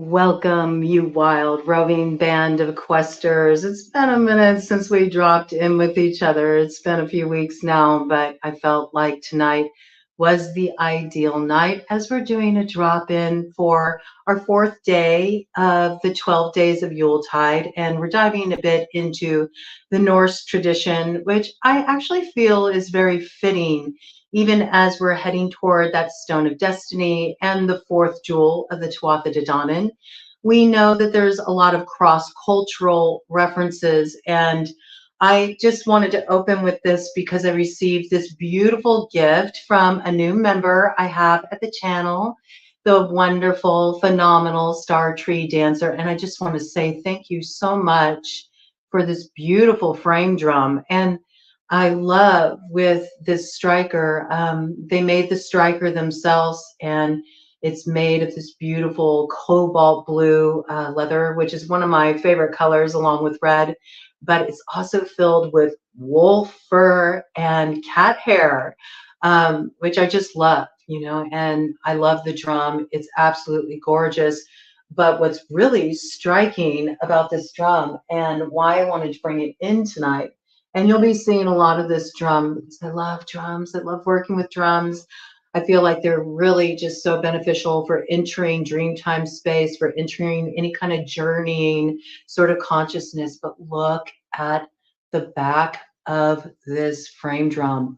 Welcome, you wild roving band of questers. It's been a minute since we dropped in with each other. It's been a few weeks now, but I felt like tonight was the ideal night as we're doing a drop in for our fourth day of the 12 days of Yuletide. And we're diving a bit into the Norse tradition, which I actually feel is very fitting even as we're heading toward that stone of destiny and the fourth jewel of the TUATHA DANNAN. We know that there's a lot of cross-cultural references, and I just wanted to open with this because I received this beautiful gift from a new member I have at the channel, the wonderful, phenomenal Star Tree Dancer. And I just want to say thank you so much for this beautiful frame drum. And I love with this striker, they made the striker themselves, and it's made of this beautiful cobalt blue leather, which is one of my favorite colors along with red, but it's also filled with wolf fur and cat hair, which I just love, and I love the drum. It's absolutely gorgeous. But what's really striking about this drum and why I wanted to bring it in tonight, and you'll be seeing a lot of this drum because I love drums. I love working with drums. I feel like they're really just so beneficial for entering dreamtime space, for entering any kind of journeying sort of consciousness. But look at the back of this frame drum.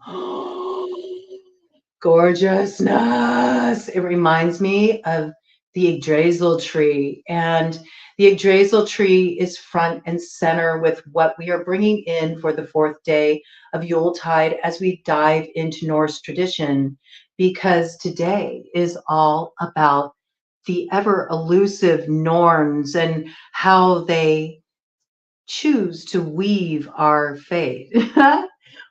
Gorgeousness. It reminds me of the Yggdrasil tree, and the Yggdrasil tree is front and center with what we are bringing in for the fourth day of Yuletide as we dive into Norse tradition, because today is all about the ever elusive Norns and how they choose to weave our fate.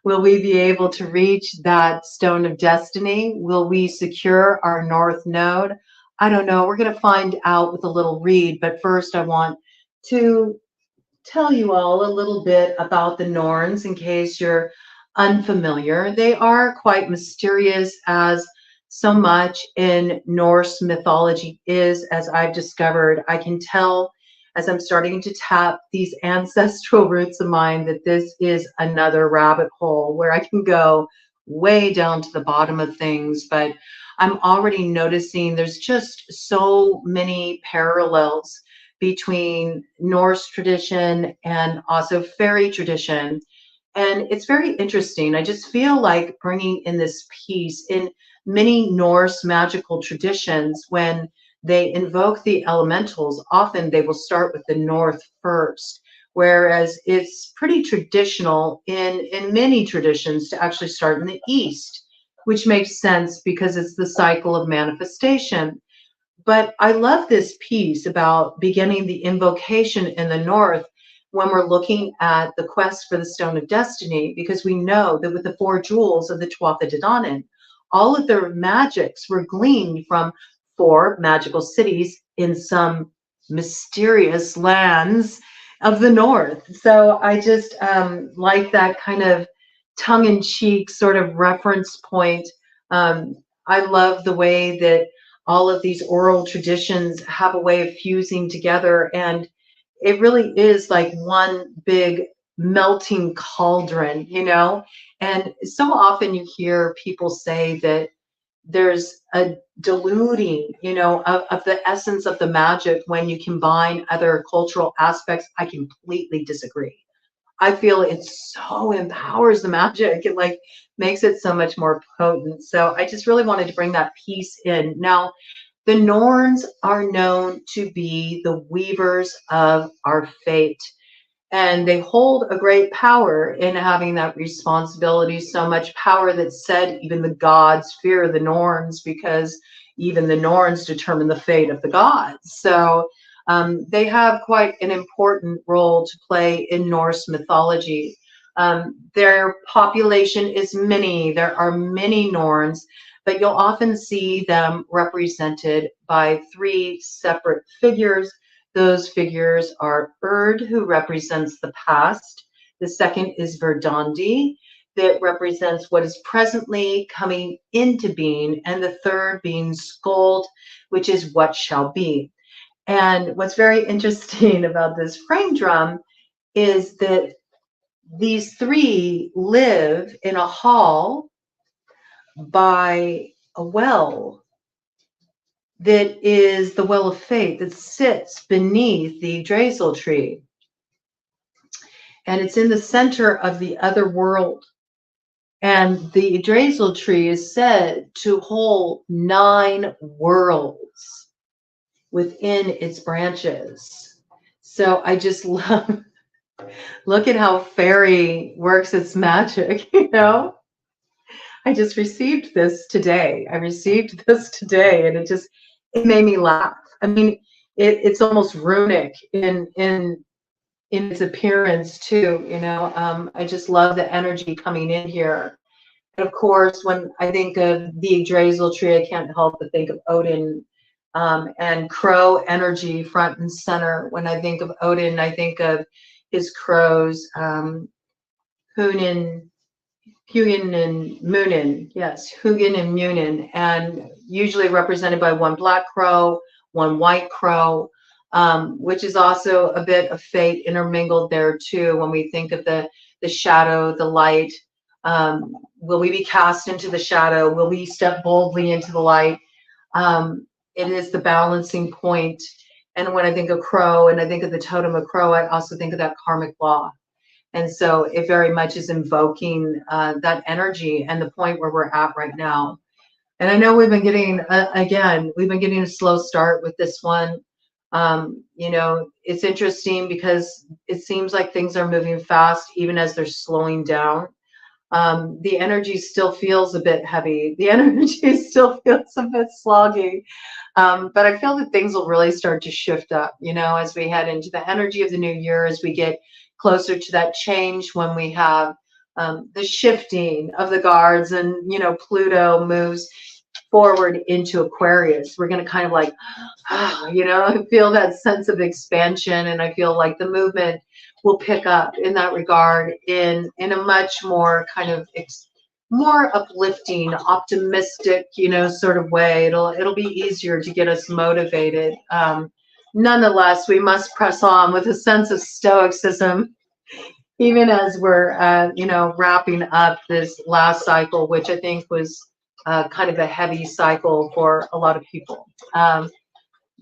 Will we be able to reach that stone of destiny? Will we secure our north node? I don't know. We're going to find out with a little read. But first, I want to tell you all a little bit about the Norns in case you're unfamiliar. They are quite mysterious, as so much in Norse mythology is, as I've discovered. I can tell as I'm starting to tap these ancestral roots of mine that this is another rabbit hole where I can go way down to the bottom of things. But I'm already noticing there's just so many parallels between Norse tradition and also fairy tradition. And it's very interesting. I just feel like bringing in this piece in many Norse magical traditions, when they invoke the elementals, often they will start with the north first, whereas it's pretty traditional in many traditions to actually start in the east, which makes sense because it's the cycle of manifestation. But I love this piece about beginning the invocation in the north when we're looking at the quest for the Stone of Destiny, because we know that with the four jewels of the TUATHA Danann, all of their magics were gleaned from four magical cities in some mysterious lands of the north. So I just like that kind of tongue-in-cheek sort of reference point. I love the way that all of these oral traditions have a way of fusing together, and it really is like one big melting cauldron, and so often you hear people say that there's a diluting, of the essence of the magic when you combine other cultural aspects. I completely disagree. I feel it so empowers the magic. It like makes it so much more potent. So I just really wanted to bring that piece in. Now, the Norns are known to be the weavers of our fate, and they hold a great power in having that responsibility, so much power that said even the gods fear the Norns, because even the Norns determine the fate of the gods. So they have quite an important role to play in Norse mythology. Their population is many. There are many Norns, but you'll often see them represented by three separate figures. Those figures are Wyrd, who represents the past. The second is Verdandi, that represents what is presently coming into being. And the third being Skuld, which is what shall be. And what's very interesting about this frame drum is that these three live in a hall by a well that is the well of fate that sits beneath the Yggdrasil tree. And it's in the center of the other world. And the Yggdrasil tree is said to hold 9 worlds within its branches. So I just love, look at how fairy works its magic, you know? I just received this today. I received this today, and it made me laugh. I mean, it's almost runic in its appearance too, you know. I just love the energy coming in here. And of course, when I think of the Yggdrasil tree, I can't help but think of Odin, and crow energy front and center. When I think of Odin, I think of his crows, Hugin and Munin, yes, Hugin and Munin, and usually represented by one black crow, one white crow, which is also a bit of fate intermingled there too. When we think of the shadow, the light, will we be cast into the shadow? Will we step boldly into the light? It is the balancing point. And when I think of crow and I think of the totem of crow, I also think of that karmic law. And so it very much is invoking that energy and the point where we're at right now. And I know we've been getting, we've been getting a slow start with this one. You know, it's interesting because it seems like things are moving fast, even as they're slowing down. The energy still feels a bit heavy. The energy still feels a bit sloggy. But I feel that things will really start to shift up, you know, as we head into the energy of the new year, as we get closer to that change, when we have the shifting of the guards and, you know, Pluto moves forward into Aquarius. We're going to kind of like, you know, feel that sense of expansion. And I feel like the movement will pick up in that regard in a much more kind of more uplifting, optimistic, you know, sort of way. It'll be easier to get us motivated. Nonetheless, we must press on with a sense of stoicism, even as we're, you know, wrapping up this last cycle, which I think was kind of a heavy cycle for a lot of people.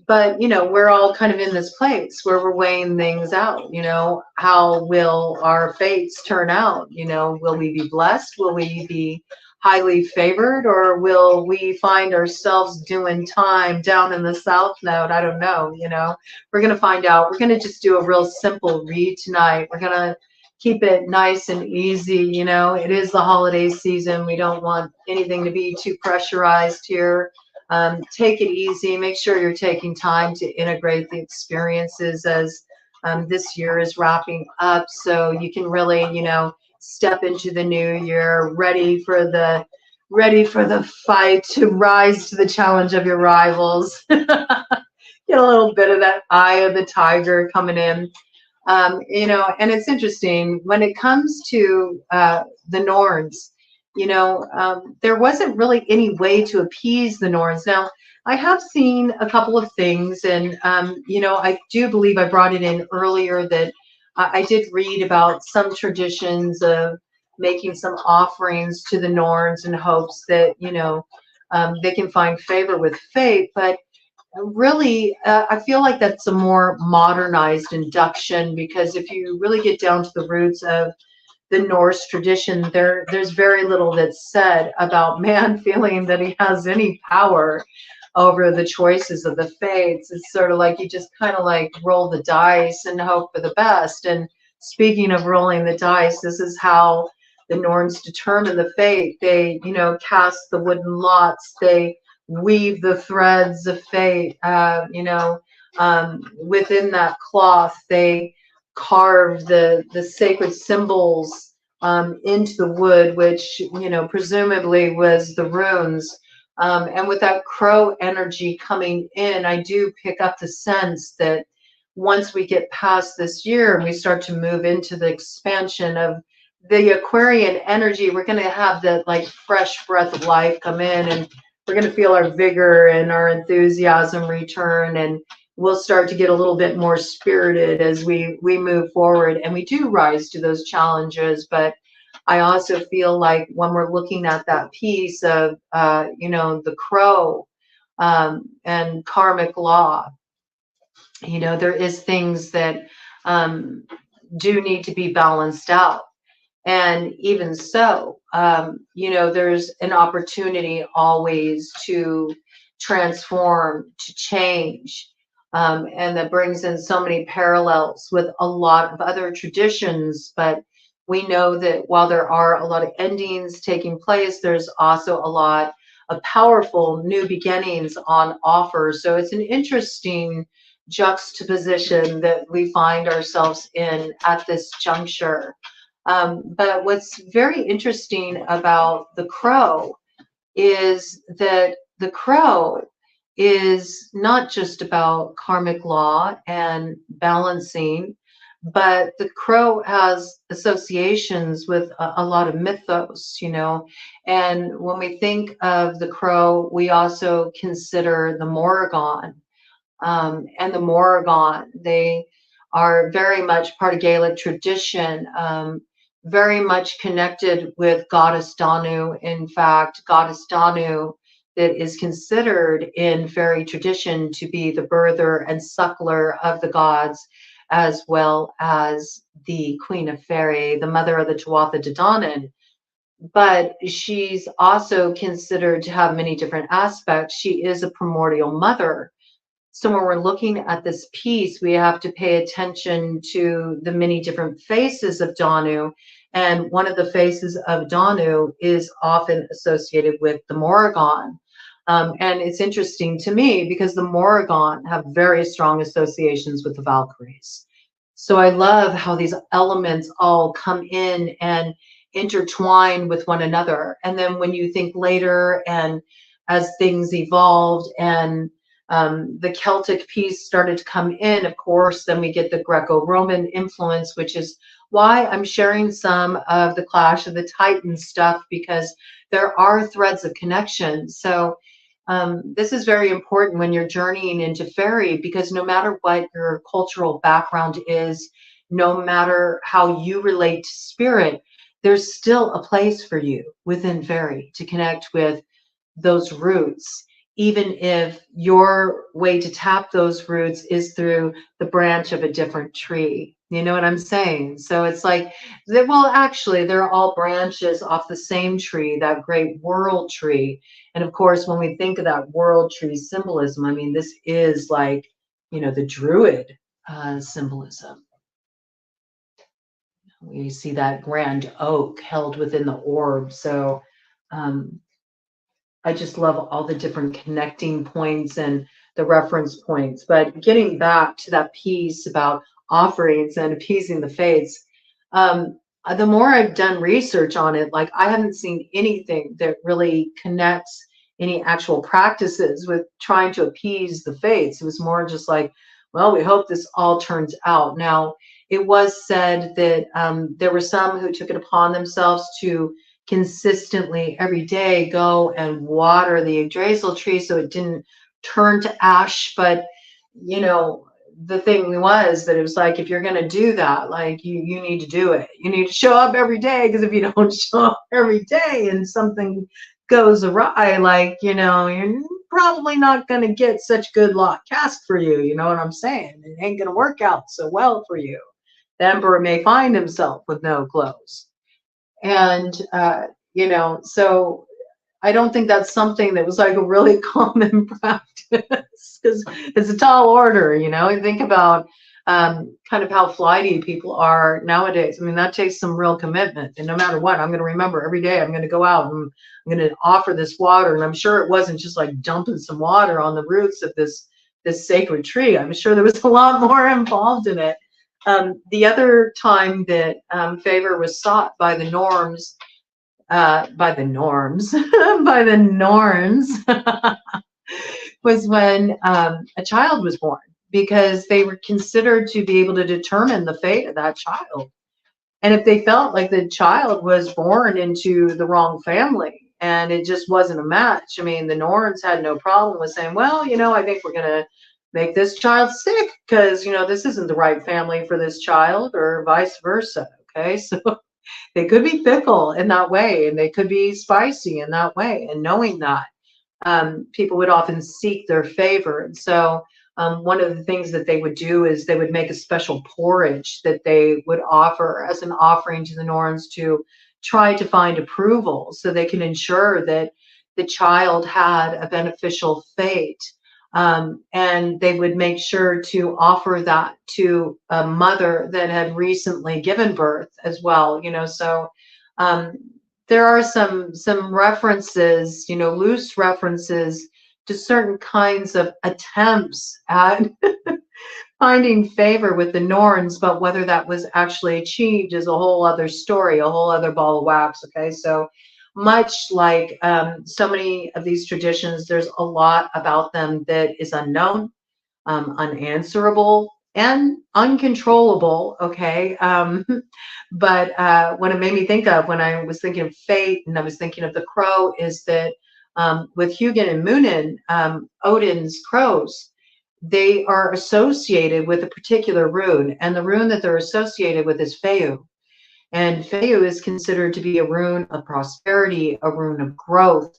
But, you know, we're all kind of in this place where we're weighing things out. You know, how will our fates turn out? You know, will we be blessed? Will we be highly favored? Or will we find ourselves doing time down in the South Node? I don't know. You know, we're going to find out. We're going to just do a real simple read tonight. We're going to keep it nice and easy. You know, it is the holiday season. We don't want anything to be too pressurized here. Take it easy. Make sure you're taking time to integrate the experiences as this year is wrapping up, so you can really, you know, step into the new year ready for the fight, to rise to the challenge of your rivals. Get a little bit of that eye of the tiger coming in. You know, and it's interesting when it comes to the Norns. You know, there wasn't really any way to appease the Norns. Now, I have seen a couple of things, and, you know, I do believe I brought it in earlier that I did read about some traditions of making some offerings to the Norns in hopes that, you know, they can find favor with fate. But really, I feel like that's a more modernized induction, because if you really get down to the roots of the Norse tradition, there's very little that's said about man feeling that he has any power over the choices of the fates. It's sort of like you just kind of like roll the dice and hope for the best. And speaking of rolling the dice, this is how the Norns determine the fate. They, you know, cast the wooden lots. They weave the threads of fate. You know, within that cloth, they carve the sacred symbols into the wood, which, you know, presumably was the runes. And with that crow energy coming in, I do pick up the sense that once we get past this year and we start to move into the expansion of the Aquarian energy, we're going to have that like fresh breath of life come in, and we're going to feel our vigor and our enthusiasm return. And we'll start to get a little bit more spirited as we move forward, and we do rise to those challenges. But I also feel like when we're looking at that piece of, you know, the crow and karmic law, you know, there is things that do need to be balanced out. And even so, you know, there's an opportunity always to transform, to change. And that brings in so many parallels with a lot of other traditions. But we know that while there are a lot of endings taking place, there's also a lot of powerful new beginnings on offer. So it's an interesting juxtaposition that we find ourselves in at this juncture. But what's very interesting about the crow is that the crow is not just about karmic law and balancing, but the crow has associations with a lot of mythos, you know. And when we think of the crow, we also consider the Morrigan. And the Morrigan, they are very much part of Gaelic tradition, very much connected with Goddess Danu. In fact, Goddess Danu, that is considered in fairy tradition to be the birther and suckler of the gods, as well as the Queen of Fairy, the mother of the TUATHA de DANNAN. But she's also considered to have many different aspects. She is a primordial mother. So when we're looking at this piece, we have to pay attention to the many different faces of Danu. And one of the faces of Danu is often associated with the Morrigan. And it's interesting to me because the Morrigan have very strong associations with the Valkyries. So I love how these elements all come in and intertwine with one another. And then when you think later and as things evolved and the Celtic piece started to come in, of course, then we get the Greco-Roman influence, which is why I'm sharing some of the Clash of the Titans stuff, because there are threads of connection. So this is very important when you're journeying into fairy, because no matter what your cultural background is, no matter how you relate to spirit, there's still a place for you within fairy to connect with those roots, even if your way to tap those roots is through the branch of a different tree. You know what I'm saying? So it's like, well, actually, they're all branches off the same tree, that great world tree. And of course, when we think of that world tree symbolism, I mean, this is like, you know, the Druid symbolism. We see that grand oak held within the orb. So I just love all the different connecting points and the reference points. But getting back to that piece about offerings and appeasing the fates, the more I've done research on it, like I haven't seen anything that really connects any actual practices with trying to appease the fates. It was more just like, well, we hope this all turns out. Now, it was said that there were some who took it upon themselves to consistently every day go and water the Yggdrasil tree so it didn't turn to ash. But you know, the thing was that it was like, if you're going to do that, like you need to do it. You need to show up every day, because if you don't show up every day and something goes awry, like, you know, you're probably not going to get such good luck cast for you. You know what I'm saying? It ain't going to work out so well for you. The emperor may find himself with no clothes. And, you know, so I don't think that's something that was like a really common practice, because it's a tall order, you know. You think about kind of how flighty people are nowadays. I mean, that takes some real commitment. And no matter what, I'm going to remember every day I'm going to go out and I'm going to offer this water. And I'm sure it wasn't just like dumping some water on the roots of this sacred tree. I'm sure there was a lot more involved in it. The other time that favor was sought by the norms, by the norms was when a child was born, because they were considered to be able to determine the fate of that child. And if they felt like the child was born into the wrong family and it just wasn't a match, I mean, the Norns had no problem with saying, well, you know, I think we're going to make this child sick because, you know, this isn't the right family for this child, or vice versa. Okay. So they could be fickle in that way, and they could be spicy in that way. And knowing that, people would often seek their favor. And so one of the things that they would do is they would make a special porridge that they would offer as an offering to the Norns to try to find approval so they can ensure that the child had a beneficial fate. And they would make sure to offer that to a mother that had recently given birth as well, you know. So um, there are some references, you know, loose references to certain kinds of attempts at finding favor with the Norns, but whether that was actually achieved is a whole other story, a whole other ball of wax. Okay, so much like so many of these traditions, there's a lot about them that is unknown, unanswerable, and uncontrollable. Okay, but what it made me think of when I was thinking of fate and I was thinking of the crow is that with Hugin and Munin, Odin's crows, they are associated with a particular rune, and the rune that they're associated with is Feu. And Feu is considered to be a rune of prosperity, a rune of growth,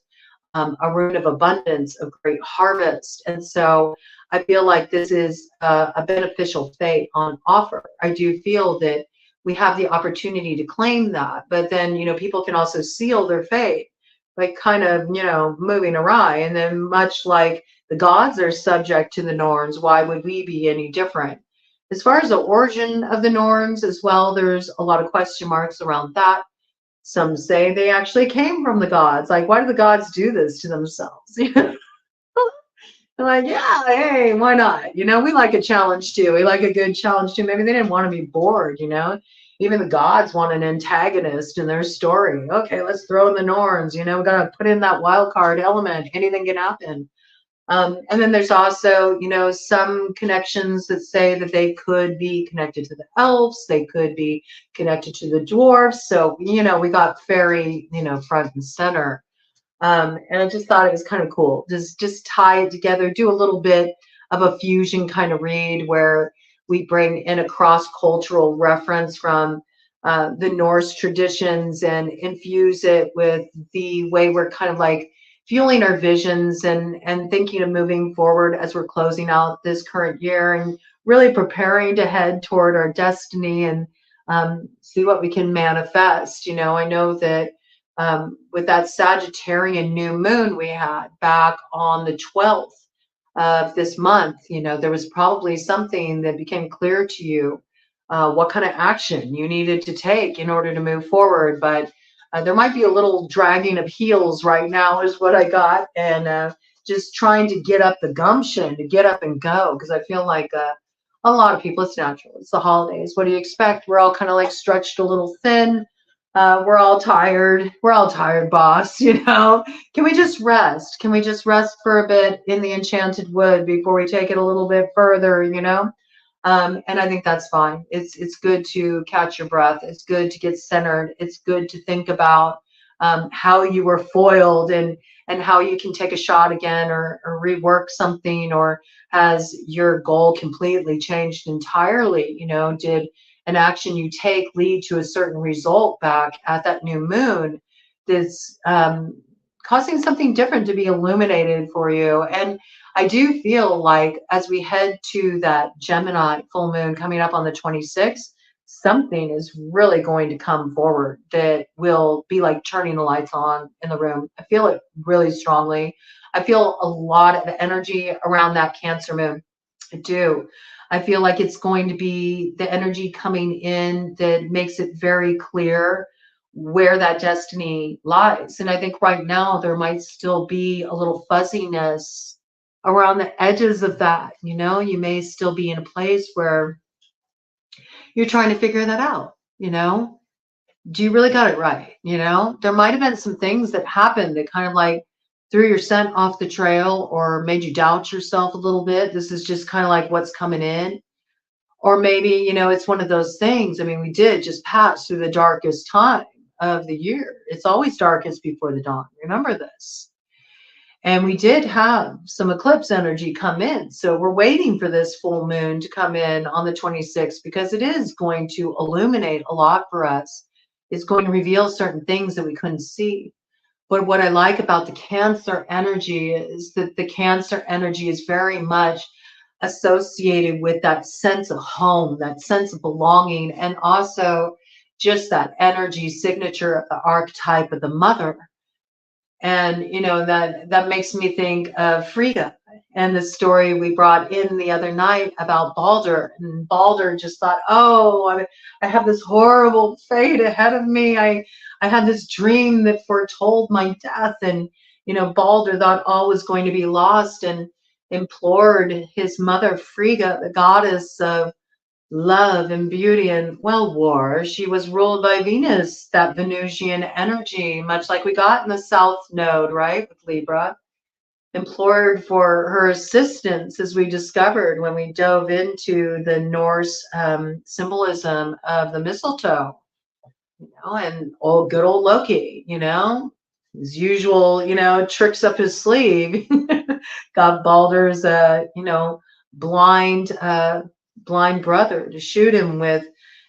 a rune of abundance, of great harvest. And so I feel like this is a beneficial fate on offer. I do feel that we have the opportunity to claim that, but then, you know, people can also seal their fate by kind of, you know, moving awry. And then much like the gods are subject to the Norns, why would we be any different? As far as the origin of the Norns as well, there's a lot of question marks around that. Some say they actually came from the gods. Like, why do the gods do this to themselves? They're like, yeah, hey, why not? You know, we like a challenge too. We like a good challenge too. Maybe they didn't want to be bored, you know? Even the gods want an antagonist in their story. Okay, let's throw in the Norns, you know, we got to put in that wild card element. Anything can happen. And then there's also, you know, some connections that say that they could be connected to the elves, they could be connected to the dwarfs. So, you know, we got fairy, you know, front and center. And I just thought it was kind of cool. Just tie it together, do a little bit of a fusion kind of read where we bring in a cross-cultural reference from the Norse traditions and infuse it with the way we're kind of like fueling our visions and thinking of moving forward as we're closing out this current year and really preparing to head toward our destiny and see what we can manifest. You know, I know that with that Sagittarian new moon we had back on the 12th of this month, you know, there was probably something that became clear to you, what kind of action you needed to take in order to move forward. But there might be a little dragging of heels right now is what I got. And just trying to get up the gumption to get up and go. Because I feel like a lot of people, it's natural. It's the holidays. What do you expect? We're all kind of like stretched a little thin. We're all tired. We're all tired, boss. You know, can we just rest? Can we just rest for a bit in the enchanted wood before we take it a little bit further? You know, and I think that's fine. It's good to catch your breath. It's good to get centered. It's good to think about how you were foiled and how you can take a shot again or rework something, or has your goal completely changed entirely? You know, did an action you take lead to a certain result back at that new moon that's causing something different to be illuminated for you? And I do feel like as we head to that Gemini full moon coming up on the 26th, something is really going to come forward that will be like turning the lights on in the room. I feel it really strongly. I feel a lot of energy around that Cancer moon. I do. I feel like it's going to be the energy coming in that makes it very clear where that destiny lies. And I think right now there might still be a little fuzziness around the edges of that. You know, you may still be in a place where you're trying to figure that out. You know, do you really got it right? You know, there might have been some things that happened that kind of like threw your scent off the trail or made you doubt yourself a little bit. This is just kind of like what's coming in. Or maybe, you know, it's one of those things. I mean, we did just pass through the darkest time of the year. It's always darkest before the dawn. Remember this. And we did have some eclipse energy come in. So we're waiting for this full moon to come in on the 26th, because it is going to illuminate a lot for us. It's going to reveal certain things that we couldn't see. But what I like about the Cancer energy is that the Cancer energy is very much associated with that sense of home, that sense of belonging, and also just that energy signature of the archetype of the mother. And you know, that makes me think of Frigga and the story we brought in the other night about Balder. And Balder just thought, oh, I have this horrible fate ahead of me. I had this dream that foretold my death. And you know, Balder thought all was going to be lost, and implored his mother Frigga, the goddess of love and beauty and well war. She was ruled by Venus, that Venusian energy, much like we got in the South Node, right, with Libra. Implored for her assistance, as we discovered when we dove into the Norse symbolism of the mistletoe, you know, and good old Loki, you know, his usual, you know, tricks up his sleeve. Got Balder's, you know, blind brother to shoot him with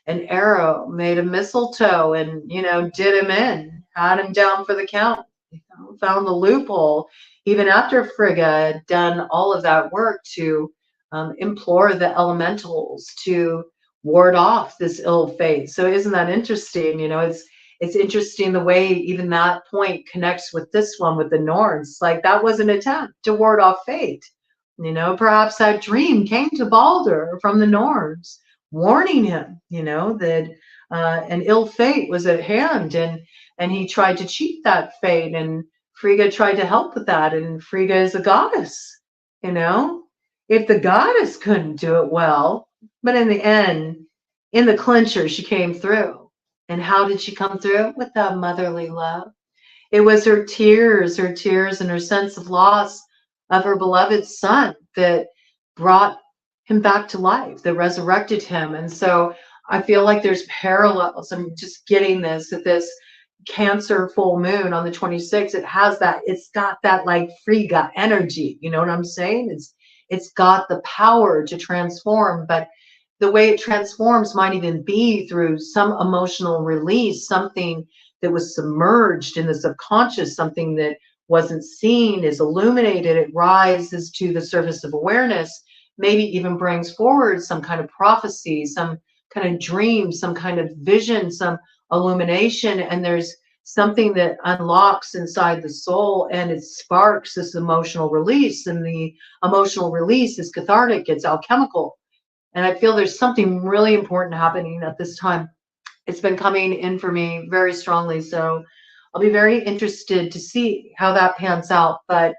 an arrow made of mistletoe, and you know, did him in, had him down for the count. You know, found the loophole even after Frigga had done all of that work to implore the elementals to ward off this ill fate. So isn't that interesting? You know, it's interesting the way even that point connects with this one with the Norns. Like that was an attempt to ward off fate. You know, perhaps that dream came to Balder from the Norns, warning him, you know, that an ill fate was at hand, and he tried to cheat that fate, and Frigga tried to help with that, and Frigga is a goddess, you know. If the goddess couldn't do it well, but in the end, in the clincher, she came through. And how did she come through? With that motherly love. It was her tears and her sense of loss of her beloved son that brought him back to life, that resurrected him. And so I feel like there's parallels. I'm just getting this, that this Cancer full moon on the 26th, it's got that like Frigga energy. You know what I'm saying? It's got the power to transform, but the way it transforms might even be through some emotional release, something that was submerged in the subconscious, something that wasn't seen is illuminated, it rises to the surface of awareness, maybe even brings forward some kind of prophecy, some kind of dream, some kind of vision, some illumination, and there's something that unlocks inside the soul, and it sparks this emotional release, and the emotional release is cathartic, it's alchemical. And I feel there's something really important happening at this time. It's been coming in for me very strongly, so I'll be very interested to see how that pans out. But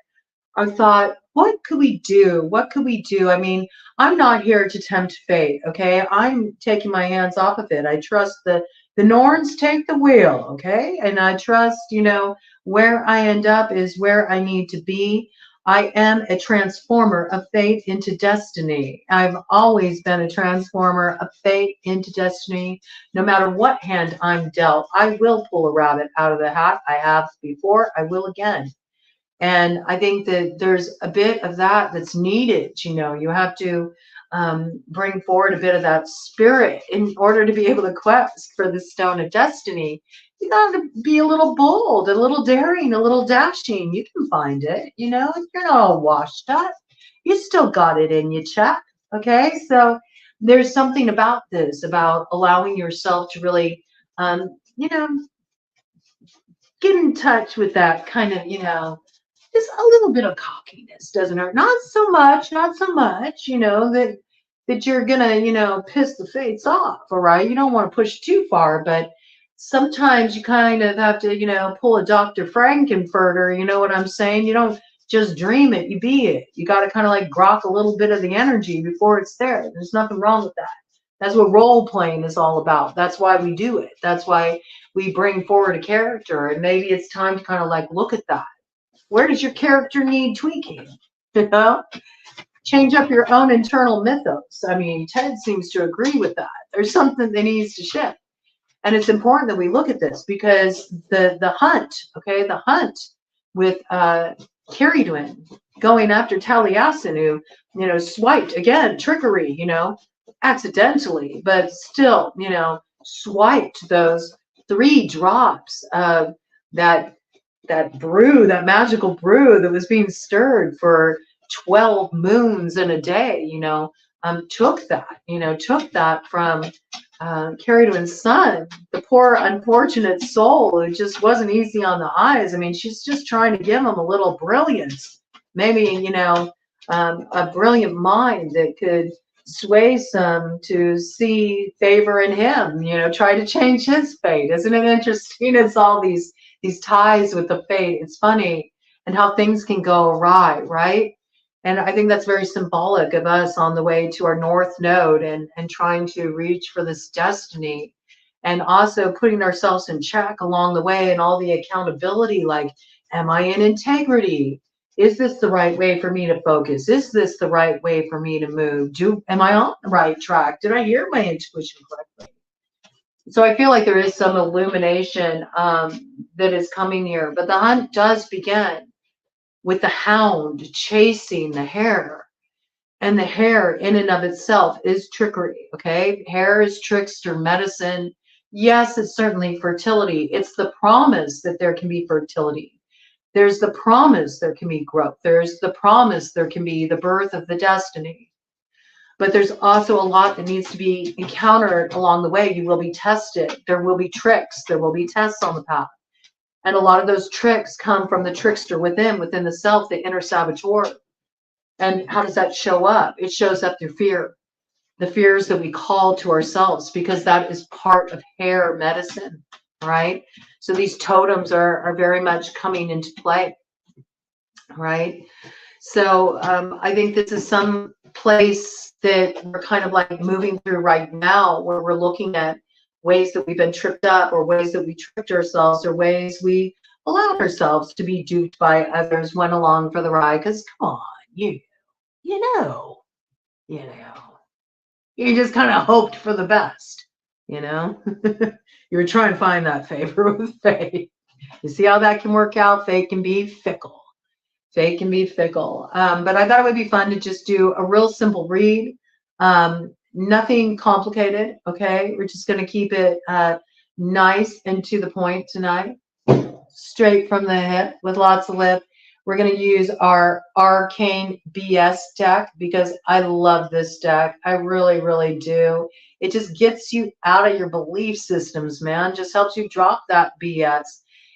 I thought, what could we do? What could we do? I mean, I'm not here to tempt fate, okay? I'm taking my hands off of it. I trust the Norns take the wheel, okay? And I trust, you know, where I end up is where I need to be. I am a transformer of fate into destiny. I've always been a transformer of fate into destiny. No matter what hand I'm dealt, I will pull a rabbit out of the hat. I have before, I will again. And I think that there's a bit of that that's needed. You know, you have to bring forward a bit of that spirit in order to be able to quest for the stone of destiny. You got to be a little bold, a little daring, a little dashing. You can find it. You know, you're not all washed up. You still got it in you, Chuck. Okay, so there's something about this, about allowing yourself to really, you know, get in touch with that kind of, you know, just a little bit of cockiness doesn't hurt. Not so much, you know, that you're gonna, you know, piss the fates off, all right? You don't want to push too far, but sometimes you kind of have to, you know, pull a Dr. Frankenfurter, you know what I'm saying? You don't just dream it, you be it. You got to kind of like grok a little bit of the energy before it's there. There's nothing wrong with that. That's what role playing is all about. That's why we do it. That's why we bring forward a character, and maybe it's time to kind of like look at that. Where does your character need tweaking? You know, change up your own internal mythos. I mean, Ted seems to agree with that. There's something that needs to shift, and it's important that we look at this, because the hunt, okay, the hunt with Carriedwin going after Taliesin, who, you know, swiped again, trickery, you know, accidentally, but still, you know, swiped those 3 drops of that brew, that magical brew that was being stirred for 12 moons in a day, you know, took that from Carriedwin's son, the poor unfortunate soul who just wasn't easy on the eyes. I mean, she's just trying to give him a little brilliance, maybe, you know, a brilliant mind that could sway some to see favor in him, you know, try to change his fate. Isn't it interesting? It's all these ties with the fate. It's funny, and how things can go awry, right? And I think that's very symbolic of us on the way to our North Node, and trying to reach for this destiny, and also putting ourselves in check along the way, and all the accountability, like, am I in integrity? Is this the right way for me to focus? Is this the right way for me to move? Am I on the right track? Did I hear my intuition correctly? So I feel like there is some illumination that is coming here, but the hunt does begin with the hound chasing the hare. And the hare in and of itself is trickery, okay? Hare is trickster medicine. Yes, it's certainly fertility. It's the promise that there can be fertility. There's the promise there can be growth. There's the promise there can be the birth of the destiny. But there's also a lot that needs to be encountered along the way. You will be tested. There will be tricks. There will be tests on the path. And a lot of those tricks come from the trickster within the self, the inner saboteur. And how does that show up? It shows up through fear. The fears that we call to ourselves, because that is part of hair medicine, right? So these totems are very much coming into play, right? So I think this is some place that we're kind of like moving through right now, where we're looking at ways that we've been tripped up, or ways that we tricked ourselves, or ways we allowed ourselves to be duped by others, went along for the ride. Because come on, you know, you just kind of hoped for the best, you know. You were trying to find that favor with fate. You see how that can work out? Fate can be fickle. Fate can be fickle. But I thought it would be fun to just do a real simple read. Nothing complicated, okay? We're just going to keep it nice and to the point tonight. Straight from the hip with lots of lip. We're going to use our Arcane BS deck, because I love this deck. I really, really do. It just gets you out of your belief systems, man. Just helps you drop that BS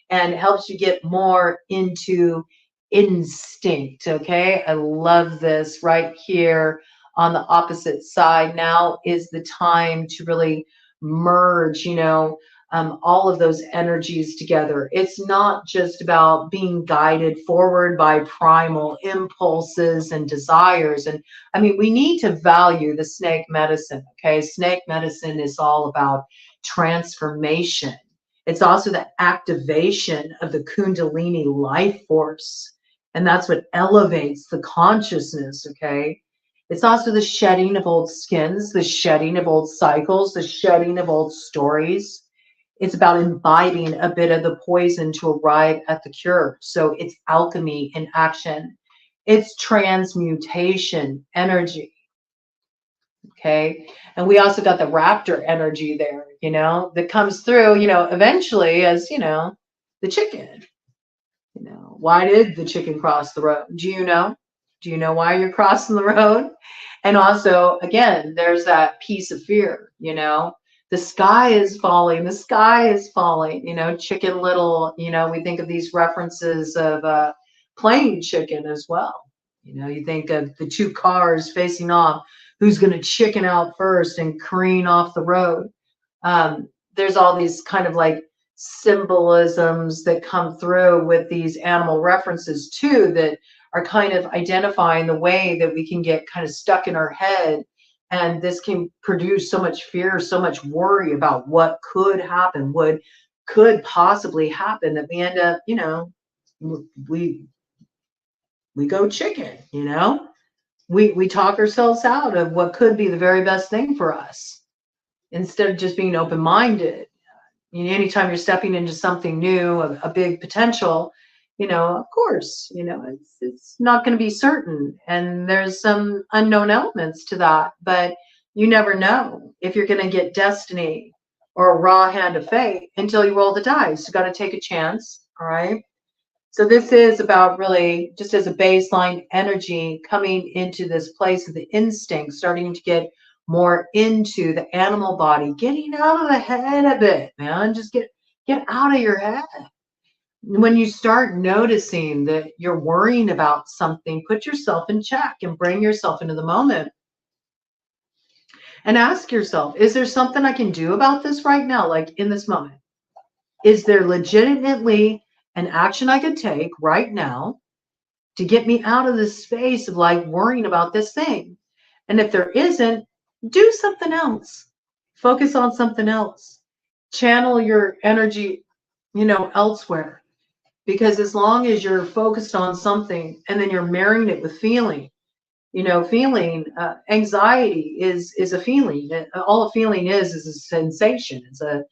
and helps you get more into instinct, okay? I love this right here on the opposite side. Now is the time to really merge, you know, all of those energies together. It's not just about being guided forward by primal impulses and desires. And I mean, we need to value the snake medicine, okay? Snake medicine is all about transformation. It's also the activation of the Kundalini life force. And that's what elevates the consciousness, okay? It's also the shedding of old skins, the shedding of old cycles, the shedding of old stories. It's about imbibing a bit of the poison to arrive at the cure. So it's alchemy in action. It's transmutation energy. Okay. And we also got the raptor energy there, you know, that comes through, you know, eventually as, you know, the chicken. You know, why did the chicken cross the road? Do you know? Do you know why you're crossing the road? And also, again, there's that piece of fear, you know. The sky is falling, the sky is falling, you know, Chicken Little, you know, we think of these references of playing chicken as well. You know, you think of the 2 cars facing off, who's going to chicken out first and careen off the road. There's all these kind of like symbolisms that come through with these animal references too, that are kind of identifying the way that we can get kind of stuck in our head. And this can produce so much fear, so much worry about what could happen, what could possibly happen, that we end up, you know, we go chicken, you know, we talk ourselves out of what could be the very best thing for us, instead of just being open-minded. You know, anytime you're stepping into something new, a big potential, Of course, it's not going to be certain. And there's some unknown elements to that, but you never know if you're going to get destiny or a raw hand of fate until you roll the dice. You got to take a chance. All right. So this is about really just as a baseline energy coming into this place of the instinct, starting to get more into the animal body, getting out of the head a bit, man. Just get out of your head. When you start noticing that you're worrying about something, put yourself in check and bring yourself into the moment and ask yourself, is there something I can do about this right now? Like in this moment, is there legitimately an action I could take right now to get me out of this space of like worrying about this thing? And if there isn't, do something else. Focus on something else. Channel your energy, elsewhere. Because as long as you're focused on something and then you're marrying it with feeling, anxiety is a feeling. All a feeling is a sensation. It's a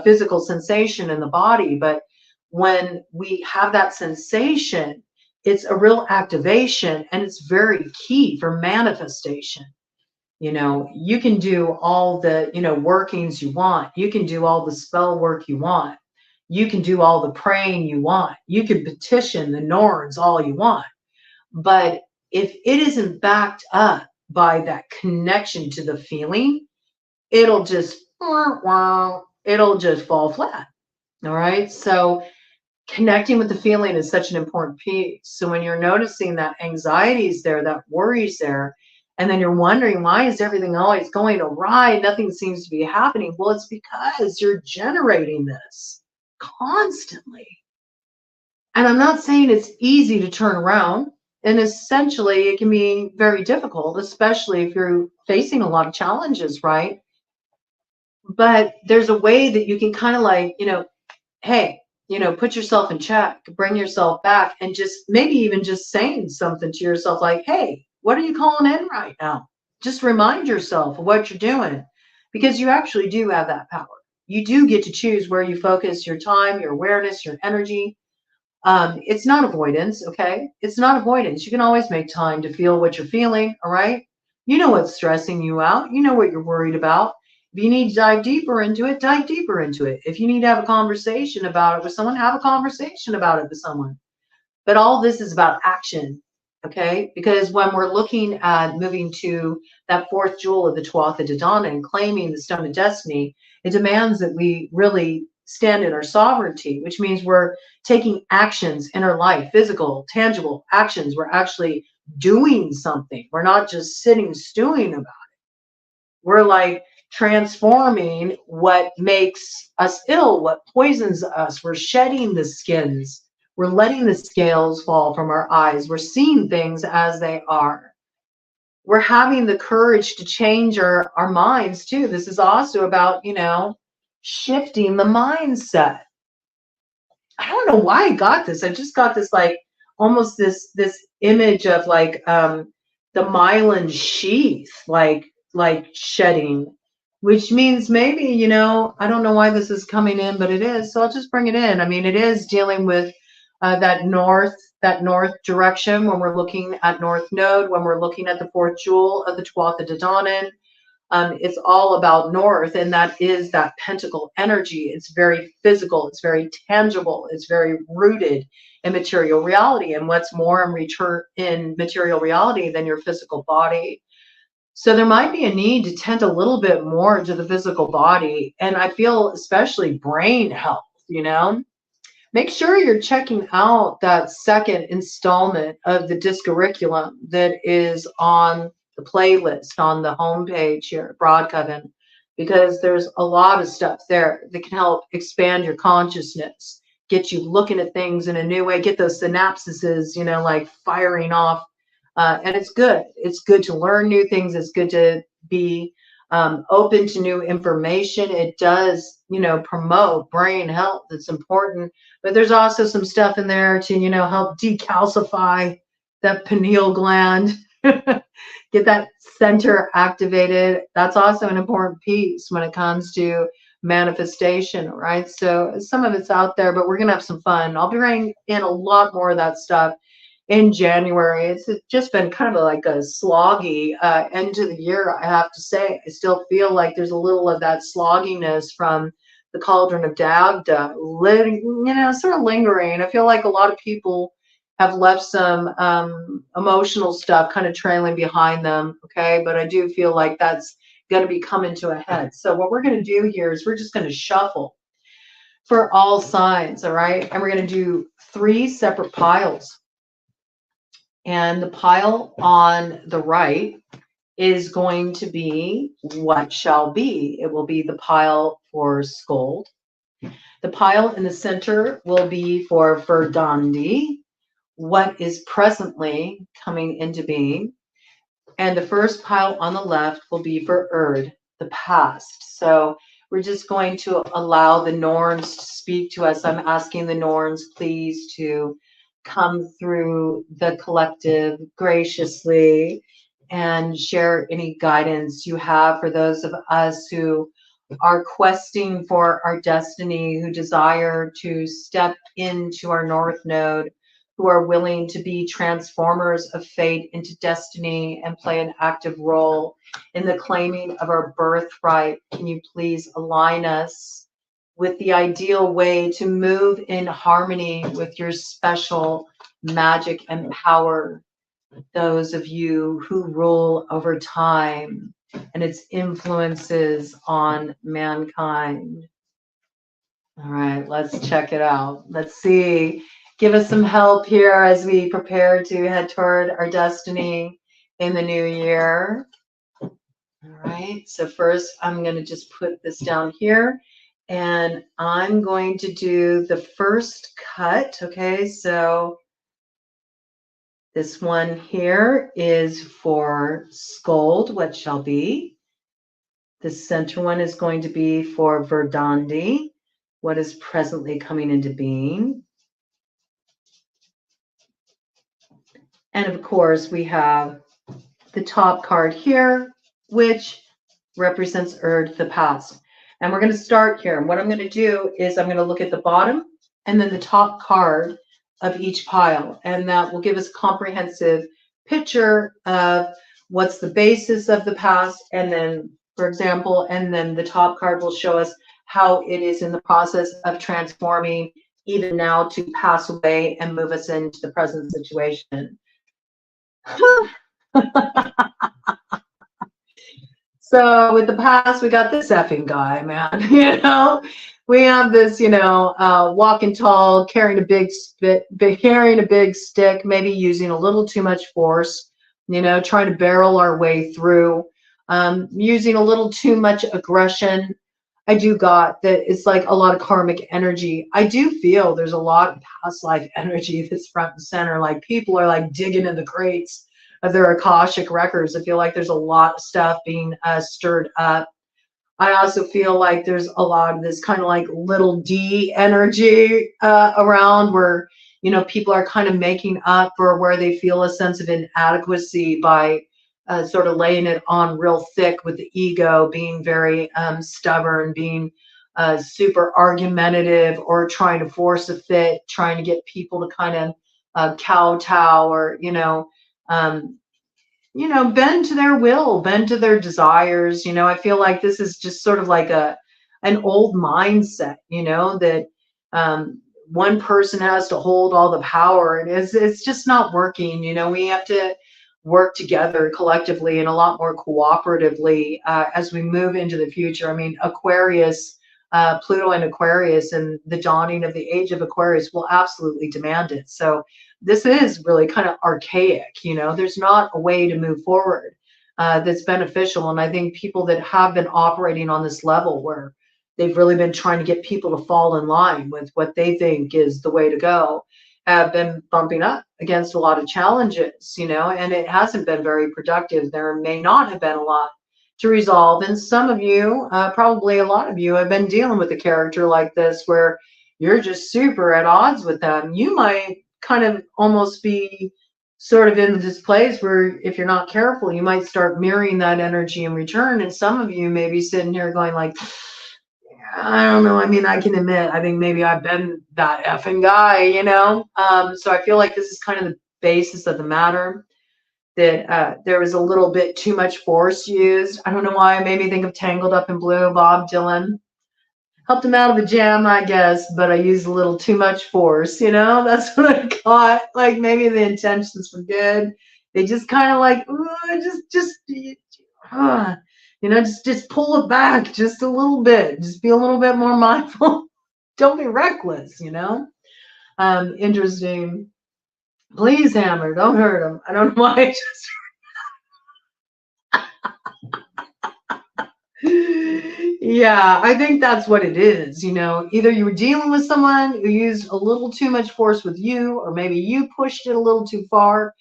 physical sensation in the body. But when we have that sensation, it's a real activation, and it's very key for manifestation. You can do all the, workings you want. You can do all the spell work you want. You can do all the praying you want. You can petition the Norns all you want. But if it isn't backed up by that connection to the feeling, it'll just fall flat. All right. So connecting with the feeling is such an important piece. So when you're noticing that anxiety is there, that worry's there, and then you're wondering, why is everything always going awry? Nothing seems to be happening. Well, it's because you're generating this constantly. And I'm not saying it's easy to turn around. And essentially, it can be very difficult, especially if you're facing a lot of challenges, right? But there's a way that you can kind of like, hey, put yourself in check, bring yourself back, and just maybe even just saying something to yourself like, hey, what are you calling in right now? Just remind yourself of what you're doing, because you actually do have that power. You do get to choose where you focus your time, your awareness, your energy. It's not avoidance, okay? It's not avoidance. You can always make time to feel what you're feeling, all right? You know what's stressing you out. You know what you're worried about. If you need to dive deeper into it, dive deeper into it. If you need to have a conversation about it with someone, have a conversation about it with someone. But all this is about action, okay? Because when we're looking at moving to that fourth jewel of the TUATHA to DANNAN and claiming the Stone of Destiny, it demands that we really stand in our sovereignty, which means we're taking actions in our life, physical, tangible actions. We're actually doing something. We're not just sitting stewing about it. We're like transforming what makes us ill, what poisons us. We're shedding the skins. We're letting the scales fall from our eyes. We're seeing things as they are. We're having the courage to change our minds too. This is also about, shifting the mindset. I don't know why I got this. I just got this like almost this image of like the myelin sheath, like shedding, which means maybe, I don't know why this is coming in, but it is. So I'll just bring it in. I mean, it is dealing with that north direction when we're looking at North Node, when we're looking at the fourth jewel of the TUATHA to DANNAN. It's all about north, and that is that pentacle energy. It's very physical, it's very tangible, it's very rooted in material reality. And what's more in material reality than your physical body? So there might be a need to tend a little bit more to the physical body, and I feel especially brain health. Make sure you're checking out that second installment of the Discurriculum that is on the playlist on the homepage here at Broad Coven, because there's a lot of stuff there that can help expand your consciousness, get you looking at things in a new way, get those synapses, like firing off. And it's good. It's good to learn new things. It's good to be open to new information. It does, promote brain health. It's important. But there's also some stuff in there to, help decalcify that pineal gland, get that center activated. That's also an important piece when it comes to manifestation, right? So some of it's out there, but we're going to have some fun. I'll be writing in a lot more of that stuff in January. It's just been kind of like a sloggy end to the year, I have to say. I still feel like there's a little of that slogginess from the cauldron of Dagda, sort of lingering. I feel like a lot of people have left some emotional stuff kind of trailing behind them, okay? But I do feel like that's going to be coming to a head. So what we're going to do here is we're just going to shuffle for all signs, all right? And we're going to do 3 separate piles. And the pile on the right is going to be what shall be. It will be the pile for Scold. The pile in the center will be for Verdandi, what is presently coming into being. And the first pile on the left will be for Wyrd, the past. So we're just going to allow the Norns to speak to us. I'm asking the Norns, please, to come through the collective graciously and share any guidance you have for those of us who are questing for our destiny, who desire to step into our North Node, who are willing to be transformers of fate into destiny and play an active role in the claiming of our birthright. Can you please align us with the ideal way to move in harmony with your special magic and power, those of you who rule over time and its influences on mankind? All right, let's check it out. Let's see. Give us some help here as we prepare to head toward our destiny in the new year. All right, so first I'm going to just put this down here and I'm going to do the first cut. Okay, so this one here is for Scold, what shall be. The center one is going to be for Verdandi, what is presently coming into being. And of course, we have the top card here, which represents Wyrd, the past. And we're going to start here. And what I'm going to do is I'm going to look at the bottom and then the top card of each pile. And that will give us a comprehensive picture of what's the basis of the past. And then, for example, and then the top card will show us how it is in the process of transforming even now to pass away and move us into the present situation. So with the past, we got this effing guy, man. We have this, walking tall, carrying a big stick, maybe using a little too much force, trying to barrel our way through, using a little too much aggression. I do got that it's like a lot of karmic energy. I do feel there's a lot of past life energy that's front and center. Like people are like digging in the crates of their Akashic records. I feel like there's a lot of stuff being stirred up. I also feel like there's a lot of this kind of like little D energy around where, people are kind of making up for where they feel a sense of inadequacy by sort of laying it on real thick with the ego, being very stubborn, being super argumentative, or trying to force a fit, trying to get people to kind of kowtow or, bend to their will, bend to their desires. I feel like this is just sort of like an old mindset, that one person has to hold all the power, and it's just not working. We have to work together collectively and a lot more cooperatively as we move into the future. I mean, Aquarius, Pluto and Aquarius and the dawning of the age of Aquarius will absolutely demand it. So this is really kind of archaic. There's not a way to move forward that's beneficial. And I think people that have been operating on this level where they've really been trying to get people to fall in line with what they think is the way to go have been bumping up against a lot of challenges, and it hasn't been very productive. There may not have been a lot to resolve. And some of you, probably a lot of you, have been dealing with a character like this where you're just super at odds with them. You might kind of almost be sort of in this place where if you're not careful, you might start mirroring that energy in return. And some of you may be sitting here going like, I don't know. I mean, I can admit, I think maybe I've been that effing guy, you know? So I feel like this is kind of the basis of the matter, that there was a little bit too much force used. I don't know why it made me think of Tangled Up in Blue, Bob Dylan. Helped him out of a jam, I guess, but I used a little too much force, you know? That's what I got. Like maybe the intentions were good. They just kind of like, uh, you know, just pull it back just a little bit. Just be a little bit more mindful. Don't be reckless, you know? Interesting. Please, Hammer, don't hurt him. I don't know why I just yeah, I think that's what it is. You know, either you were dealing with someone who used a little too much force with you, or maybe you pushed it a little too far.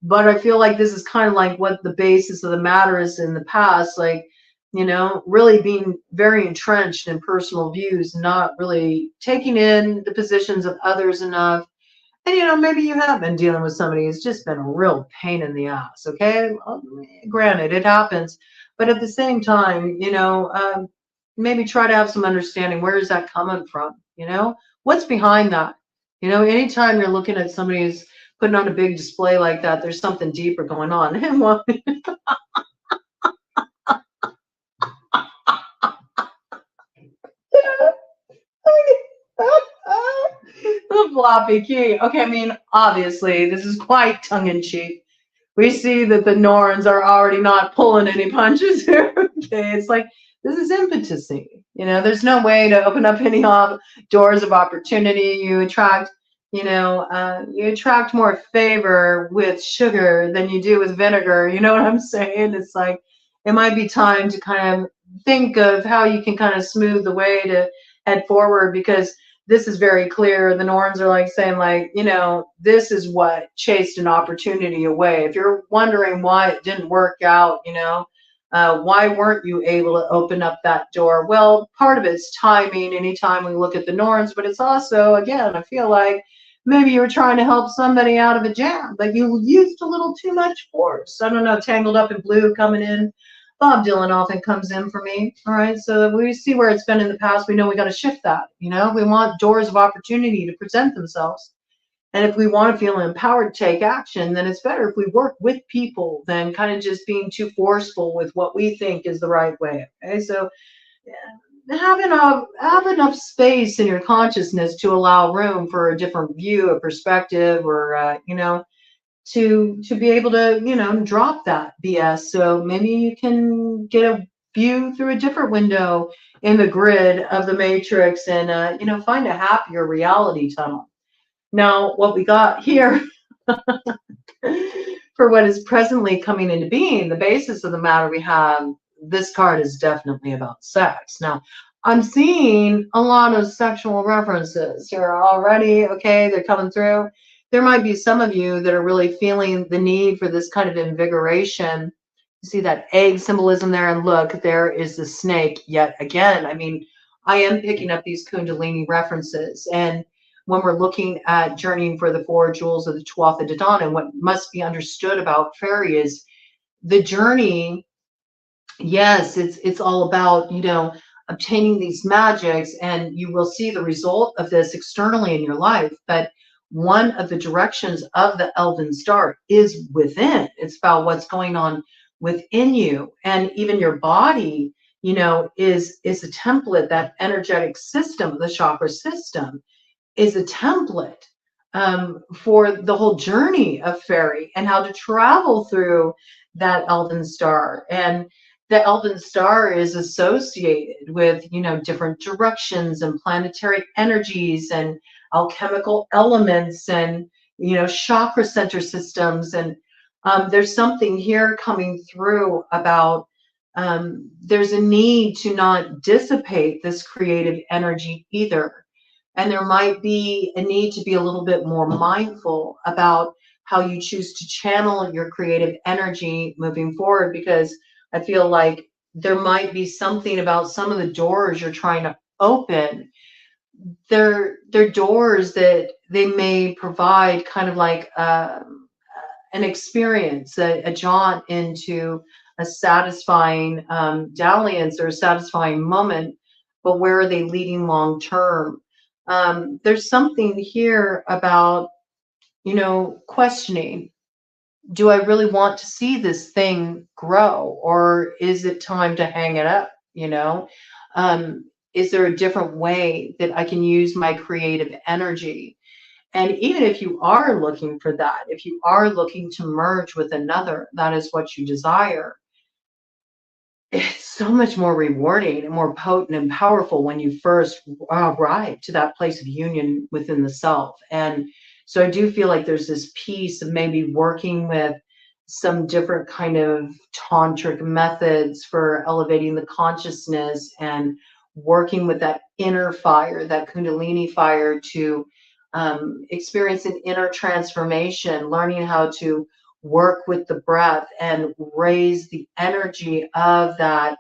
But I feel like this is kind of like what the basis of the matter is in the past, like, you know, really being very entrenched in personal views, not really taking in the positions of others enough. And you know, maybe you have been dealing with somebody who's just been a real pain in the ass. Okay, granted, it happens, but at the same time, you know, maybe try to have some understanding. Where is that coming from? You know, what's behind that? You know, anytime you're looking at somebody who's putting on a big display like that, there's something deeper going on. And well, the floppy key. Okay, I mean, obviously, this is quite tongue in cheek. We see that the Norns are already not pulling any punches here. Okay, it's like this is impotency. You know, there's no way to open up any doors of opportunity. You attract, you attract more favor with sugar than you do with vinegar. You know what I'm saying? It's like it might be time to kind of think of how you can kind of smooth the way to head forward, because this is very clear. The Norns are like saying, like, you know, this is what chased an opportunity away. If you're wondering why it didn't work out, you know, why weren't you able to open up that door? Well, part of it's timing anytime we look at the Norns, but it's also, again, I feel like maybe you were trying to help somebody out of a jam, but you used a little too much force. I don't know, Tangled Up in Blue coming in. Bob Dylan often comes in for me. All right. So we see where it's been in the past. We know we got to shift that. You know, we want doors of opportunity to present themselves. And if we want to feel empowered to take action, then it's better if we work with people than kind of just being too forceful with what we think is the right way. Okay. So have enough space in your consciousness to allow room for a different view, a perspective, or, to be able to, you know, drop that BS. So maybe you can get a view through a different window in the grid of the matrix, and you know, find a happier reality tunnel. Now, what we got here for what is presently coming into being, the basis of the matter, we have this card is definitely about sex. Now, I'm seeing a lot of sexual references here already. Okay, they're coming through. There might be some of you that are really feeling the need for this kind of invigoration. You see that egg symbolism there, and look, there is the snake yet again. I mean, I am picking up these Kundalini references, and when we're looking at journeying for the four jewels of the TUATHA DANNAN, what must be understood about fairy is the journey. Yes, it's all about, you know, obtaining these magics, and you will see the result of this externally in your life. But one of the directions of the Elven Star is within. It's about what's going on within you, and even your body, you know, is a template. That energetic system, the chakra system, is a template for the whole journey of fairy and how to travel through that Elven Star. And the Elven Star is associated with, you know, different directions and planetary energies and alchemical elements and, you know, chakra center systems. And there's something here coming through about there's a need to not dissipate this creative energy either. And there might be a need to be a little bit more mindful about how you choose to channel your creative energy moving forward, because I feel like there might be something about some of the doors you're trying to open. They're doors that they may provide kind of like an experience, a jaunt into a satisfying dalliance or a satisfying moment but where are they leading long term? There's something here about, questioning. Do I really want to see this thing grow, or is it time to hang it up? Is there a different way that I can use my creative energy? And even if you are looking for that, if you are looking to merge with another, that is what you desire, it's so much more rewarding and more potent and powerful when you first arrive to that place of union within the self. And so I do feel like there's this piece of maybe working with some different kind of tantric methods for elevating the consciousness and working with that inner fire, that kundalini fire, to experience an inner transformation, learning how to work with the breath and raise the energy of that,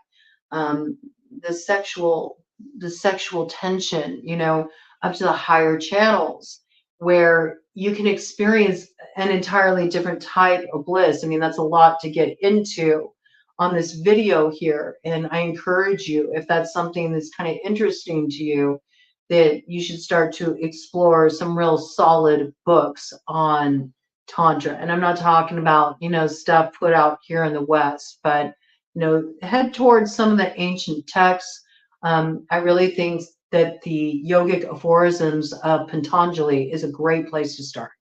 um, the sexual the sexual tension, up to the higher channels, where you can experience an entirely different type of bliss. I mean, that's a lot to get into on this video here, and I encourage you, if that's something that's kind of interesting to you, that you should start to explore some real solid books on Tantra. And I'm not talking about, stuff put out here in the West, but, head towards some of the ancient texts. I really think that the yogic aphorisms of Patanjali is a great place to start.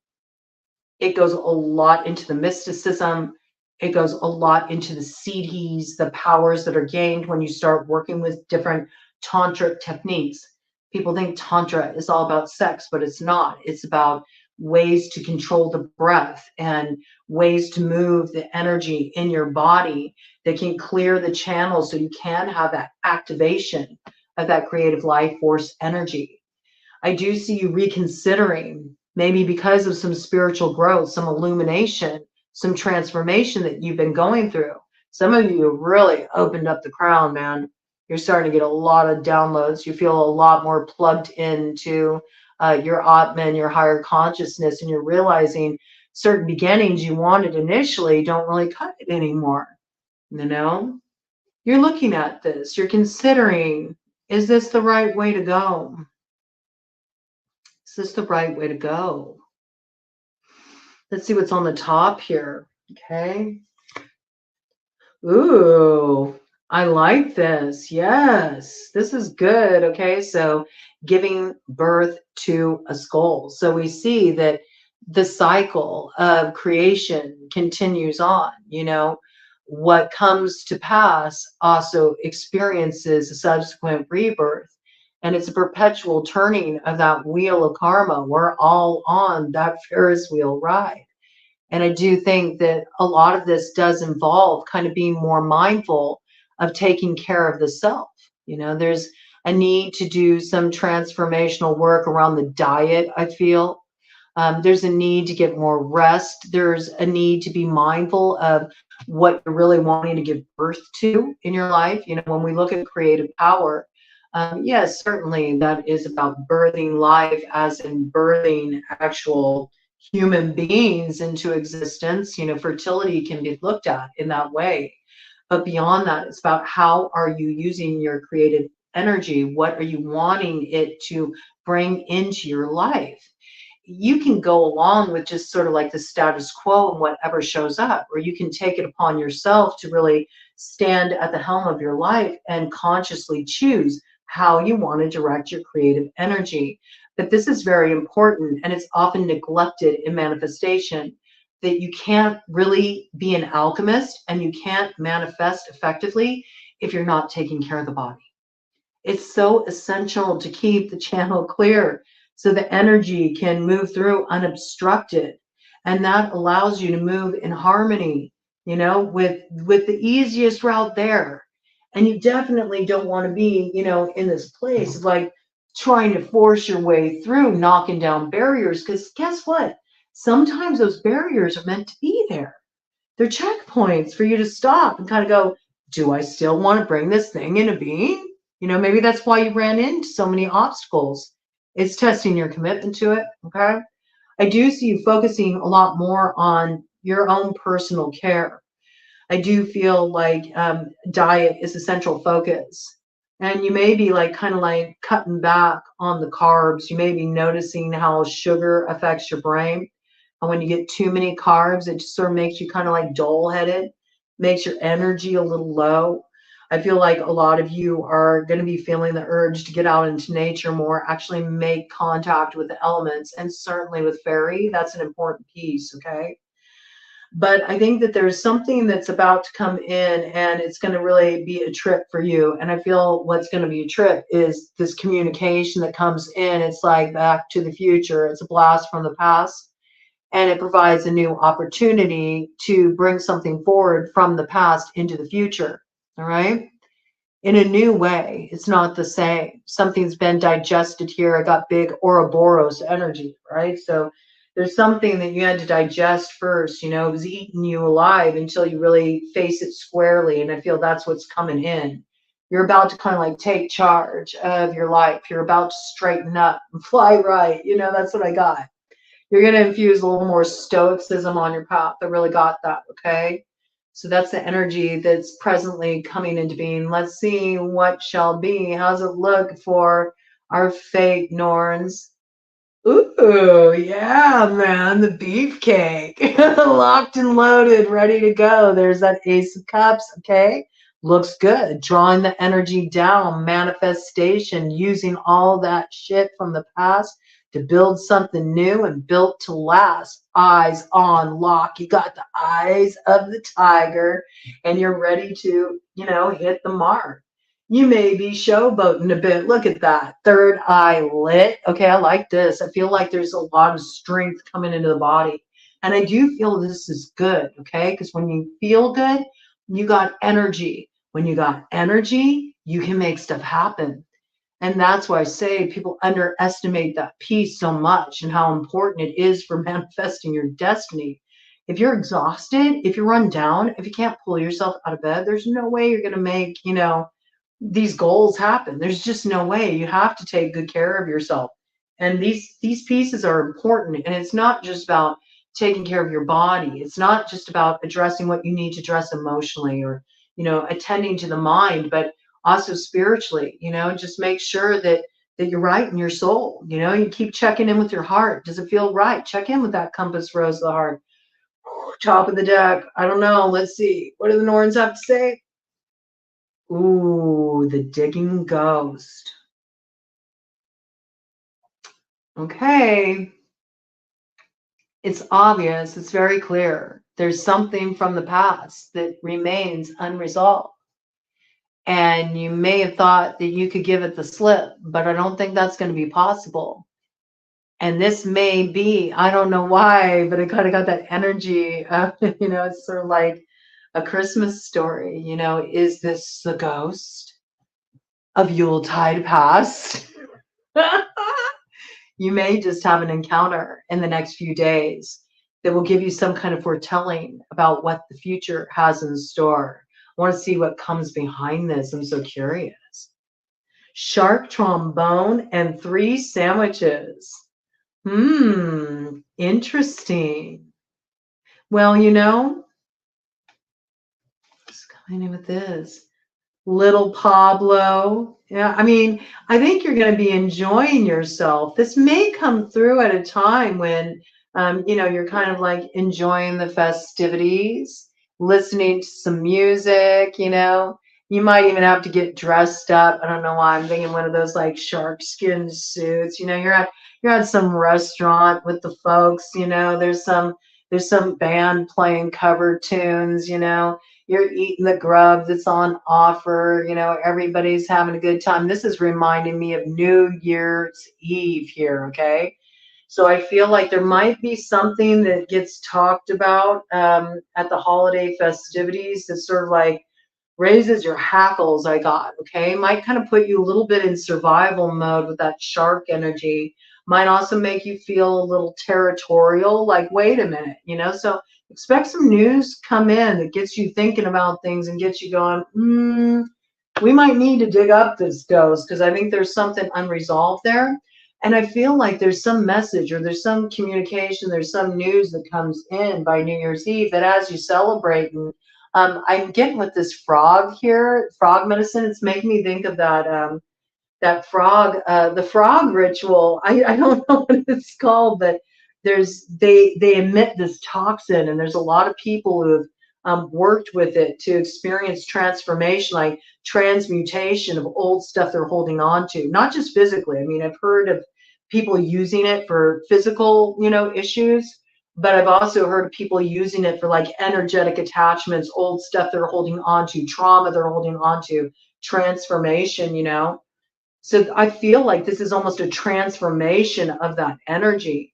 It goes a lot into the mysticism. It goes a lot into the siddhis, the powers that are gained when you start working with different tantric techniques. People think Tantra is all about sex, but it's not. It's about ways to control the breath and ways to move the energy in your body that can clear the channels so you can have that activation of that creative life force energy. I do see you reconsidering, maybe because of some spiritual growth, some illumination, some transformation that you've been going through. Some of you have really opened up the crown, man. You're starting to get a lot of downloads. You feel a lot more plugged into your Atman, your higher consciousness, and you're realizing certain beginnings you wanted initially don't really cut it anymore. You're looking at this, you're considering, is this the right way to go? Is this the right way to go? Let's see what's on the top here. Okay. Ooh, I like this. Yes, this is good. Okay, so giving birth to a skull. So we see that the cycle of creation continues on. What comes to pass also experiences a subsequent rebirth. And it's a perpetual turning of that wheel of karma. We're all on that Ferris wheel ride. And I do think that a lot of this does involve kind of being more mindful of taking care of the self. There's a need to do some transformational work around the diet, I feel. There's a need to get more rest. There's a need to be mindful of what you're really wanting to give birth to in your life. When we look at creative power, yes, certainly that is about birthing life, as in birthing actual human beings into existence. Fertility can be looked at in that way. But beyond that, it's about how are you using your creative energy? What are you wanting it to bring into your life? You can go along with just sort of like the status quo and whatever shows up, or you can take it upon yourself to really stand at the helm of your life and consciously choose how you want to direct your creative energy. But this is very important, and it's often neglected in manifestation, that you can't really be an alchemist and you can't manifest effectively if you're not taking care of the body. It's so essential to keep the channel clear so the energy can move through unobstructed. And that allows you to move in harmony, with the easiest route there. And you definitely don't want to be, in this place of like trying to force your way through, knocking down barriers. Because guess what? Sometimes those barriers are meant to be there. They're checkpoints for you to stop and kind of go, do I still want to bring this thing into being? Maybe that's why you ran into so many obstacles. It's testing your commitment to it. Okay. I do see you focusing a lot more on your own personal care. I do feel like diet is a central focus. And you may be like kind of like cutting back on the carbs. You may be noticing how sugar affects your brain. And when you get too many carbs, it just sort of makes you kind of like dull headed, makes your energy a little low. I feel like a lot of you are going to be feeling the urge to get out into nature more, actually make contact with the elements, and certainly with fairy. That's an important piece, okay? But I think that there's something that's about to come in and it's going to really be a trip for you. And I feel what's going to be a trip is this communication that comes in. It's like Back to the Future. It's a blast from the past, and it provides a new opportunity to bring something forward from the past into the future. All right. In a new way. It's not the same. Something's been digested here. I got big Ouroboros energy, right? So there's something that you had to digest first. You know, it was eating you alive until you really face it squarely. And I feel that's what's coming in. You're about to kind of like take charge of your life. You're about to straighten up and fly right. You know, that's what I got. You're going to infuse a little more stoicism on your path. I really got that. Okay. So that's the energy that's presently coming into being. Let's see what shall be. How's it look for our fake Norns? Ooh, yeah, man, the beefcake. Locked and loaded, ready to go. There's that Ace of Cups, okay? Looks good. Drawing the energy down, manifestation, using all that shit from the past to build something new and built to last. Eyes on lock. You got the eyes of the tiger and you're ready to, you know, hit the mark. You may be showboating a bit. Look at that. Third eye lit. Okay, I like this. I feel like there's a lot of strength coming into the body. And I do feel this is good, okay? Because when you feel good, you got energy. When you got energy, you can make stuff happen. And that's why I say people underestimate that piece so much and how important it is for manifesting your destiny. If you're exhausted, if you're run down, if you can't pull yourself out of bed, there's no way you're going to make, you know, these goals happen. There's just no way. You have to take good care of yourself. And these pieces are important. And it's not just about taking care of your body. It's not just about addressing what you need to address emotionally or, you know, attending to the mind, but also spiritually, you know, just make sure that you're right in your soul. You know, you keep checking in with your heart. Does it feel right? Check in with that compass rose of the heart. Top of the deck. I don't know. Let's see. What do the Norns have to say? Ooh, the digging ghost. Okay. It's obvious. It's very clear. There's something from the past that remains unresolved. And you may have thought that you could give it the slip, but I don't think that's going to be possible. And this may be, I don't know why, but I kind of got that energy. You know, it's sort of like a Christmas story. You know, is this the ghost of Yuletide past? You may just have an encounter in the next few days that will give you some kind of foretelling about what the future has in store. I want to see what comes behind this. I'm so curious. Shark trombone and 3 sandwiches. Interesting. Well, you know, what's coming in with this? Little Pablo. Yeah, I mean, I think you're going to be enjoying yourself. This may come through at a time when, you know, you're kind of like enjoying the festivities, listening to some music, you know. You might even have to get dressed up. I don't know why I'm thinking one of those like shark skin suits. You know, you're at some restaurant with the folks, you know, there's some band playing cover tunes, you know, you're eating the grub that's on offer, you know, everybody's having a good time. This is reminding me of New Year's Eve here, okay? So I feel like there might be something that gets talked about at the holiday festivities that sort of like raises your hackles, I got, okay? Might kind of put you a little bit in survival mode with that shark energy. Might also make you feel a little territorial, like, wait a minute, you know? So expect some news come in that gets you thinking about things and gets you going, we might need to dig up this ghost because I think there's something unresolved there. And I feel like there's some message or there's some communication, there's some news that comes in by New Year's Eve that as you celebrate and I'm getting with this frog here, frog medicine. It's making me think of that that frog, the frog ritual. I don't know what it's called, but they emit this toxin, and there's a lot of people who have worked with it to experience transformation, like transmutation of old stuff they're holding on to, not just physically. I mean, I've heard of people using it for physical, issues, but I've also heard of people using it for like energetic attachments, old stuff they're holding on to, trauma they're holding on to, transformation. So I feel like this is almost a transformation of that energy.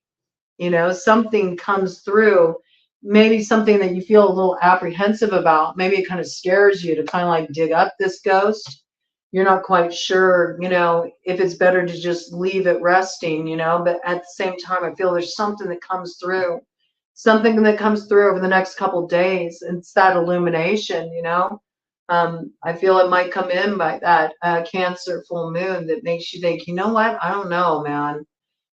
Something comes through, maybe something that you feel a little apprehensive about. Maybe it kind of scares you to kind of like dig up this ghost. You're not quite sure, if it's better to just leave it resting, but at the same time, I feel there's something that comes through, over the next couple of days. It's that illumination. I feel it might come in by that Cancer full moon that makes you think, you know what? I don't know, man.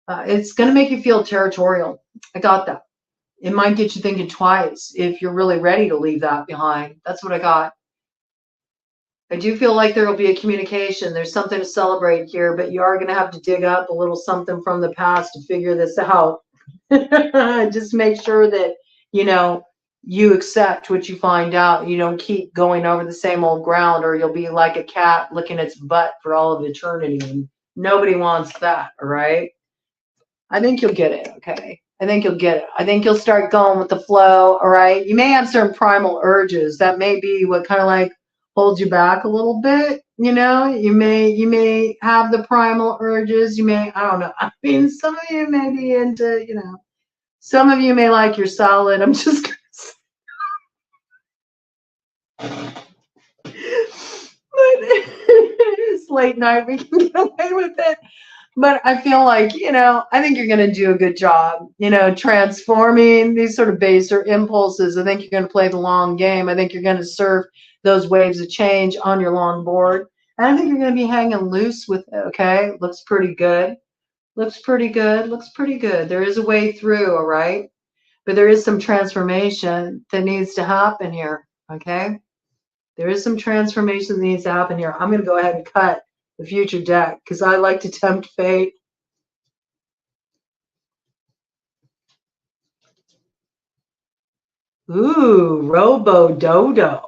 It's going to make you feel territorial. I got that. It might get you thinking twice if you're really ready to leave that behind. That's what I got. I do feel like there will be a communication. There's something to celebrate here, but you are going to have to dig up a little something from the past to figure this out. Just make sure that, you accept what you find out. You don't keep going over the same old ground, or you'll be like a cat licking its butt for all of eternity. And nobody wants that, all right? I think you'll get it, okay? I think you'll get it. I think you'll start going with the flow, all right? You may have certain primal urges. That may be what kind of like holds you back a little bit, you may have the primal urges. I don't know. I mean, some of you may be into, some of you may like your salad. I'm just gonna say. But it's late night. We can get away with it. But I feel like, I think you're going to do a good job, transforming these sort of baser impulses. I think you're going to play the long game. I think you're going to surf those waves of change on your long board. And I think you're going to be hanging loose with it, okay? Looks pretty good. Looks pretty good. Looks pretty good. There is a way through, all right? But there is some transformation that needs to happen here, okay? There is some transformation that needs to happen here. I'm going to go ahead and cut the future deck because I like to tempt fate. Ooh, Robo Dodo.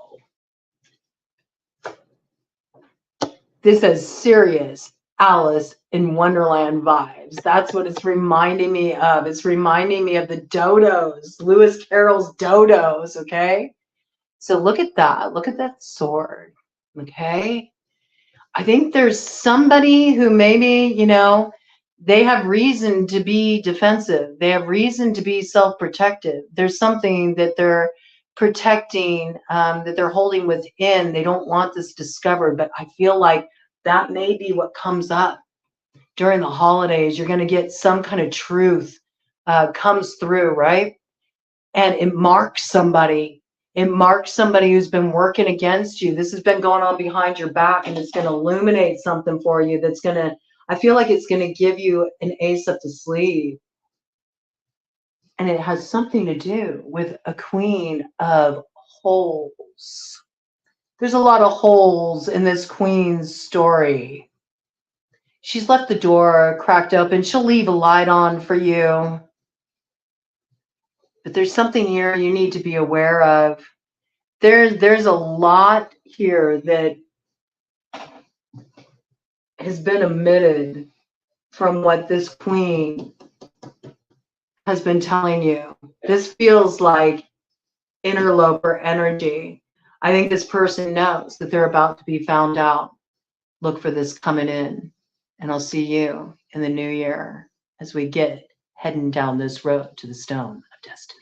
This has serious Alice in Wonderland vibes. That's what it's reminding me of. It's reminding me of the dodos, Lewis Carroll's dodos, okay? So look at that. Look at that sword, okay? I think there's somebody who maybe, they have reason to be defensive. They have reason to be self-protective. There's something that they're protecting, that they're holding within. They don't want this discovered, but I feel like that may be what comes up during the holidays. You're going to get some kind of truth comes through, right? And it marks somebody. It marks somebody who's been working against you. This has been going on behind your back, and it's going to illuminate something for you that's going to, I feel like it's going to give you an ace up the sleeve. And it has something to do with a queen of holes. There's a lot of holes in this queen's story. She's left the door cracked open. She'll leave a light on for you. But there's something here you need to be aware of. There's a lot here that has been omitted from what this queen has been telling you. This feels like interloper energy. I think this person knows that they're about to be found out. Look for this coming in. And I'll see you in the new year as we get heading down this road to the stone of destiny.